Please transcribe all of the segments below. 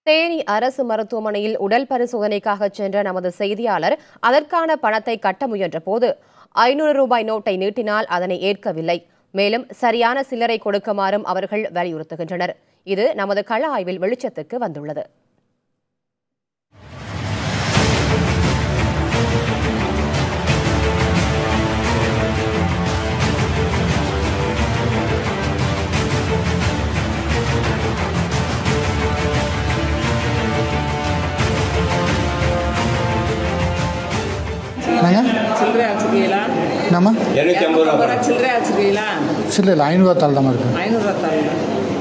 தேனி அரசு மருத்துவமனையில் உடல் பரிசோதனைக்காக சென்ற நமது செய்தியாளர் அதற்கான பணத்தை கட்ட முயன்ற போது 500 ரூபாய் நோட்டை நீட்டினால் அதனை ஏற்கவில்லை. மேலும் சரியான சில்லறை கொடுக்குமாறும் அவர்கள் வலியுறுத்துகின்றனர். இது நமது கள ஆய்வில் வெளிச்சத்துக்கு வந்துள்ளது. சில்லறை வச்சுக்கீங்களா? நம்ம சில்லறை வச்சுக்கீங்களா? சில்லறை 500 தாள் தான் இருக்கு. 500 தாள்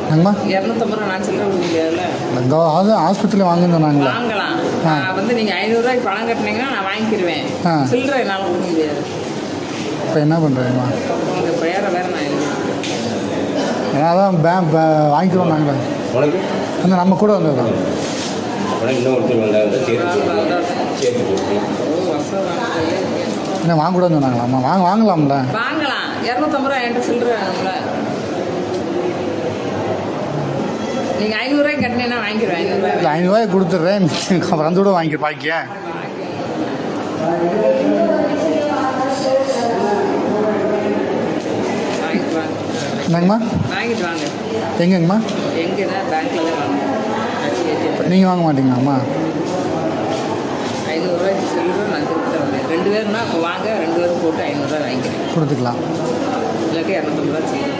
என்னம்மா 250 ரூபா நான் சில்லறை கொடுக்கல. இங்கே அது ஆஸ்பத்திரியில் வாங்குன்னு சொன்னாங்களா? வாங்கலாம். வந்து நீங்கள் 500 ரூபாய்க்கு பணம் கட்டினீங்கன்னா நான் வாங்கிக்கிடுவேன். சில்லறை என்னால் கொடுக்க முடியாது. இப்போ என்ன பண்ணுறீங்கம்மா? உங்கள் பேரை வேறு நான் ஏன்னா தான் வாங்கிக்கிறோம் நாங்களே. அந்த நம்ம கூட வந்தது என்ன வாங்கக்கூடாதுன்னு சொன்னாங்களாம்மா? வாங்கலாம்ல. வாங்கலாம். 250 ரூபா என்கிட்ட சில்லறை வேணும்ல. நீங்கள் 500 ரூபாய்க்கு கட்டினீங்கன்னா வாங்கிடுவேன். 500 ரூபாய் கொடுத்துட்றேன். அப்புறம் அந்த கூட வாங்கி பாக்கிய என்னங்கம்மா? வாங்கிட்டு வாங்க. எங்கேங்கம்மா? எங்கேன்னா பேங்க்கில் தான் வாங்க. நீங்கள் வாங்க மாட்டீங்களாம்மா? 500 ரூபாய்க்கு சில்லறை நான் திருப்பி தரேன். 2 பேருனா அப்போ வாங்க, 2 பேரும் போட்டு 500 ரூபா வாங்கிக்கிறேன். கொடுத்துக்கலாம். இல்லாட்டி 250 ரூபா சில்லறை.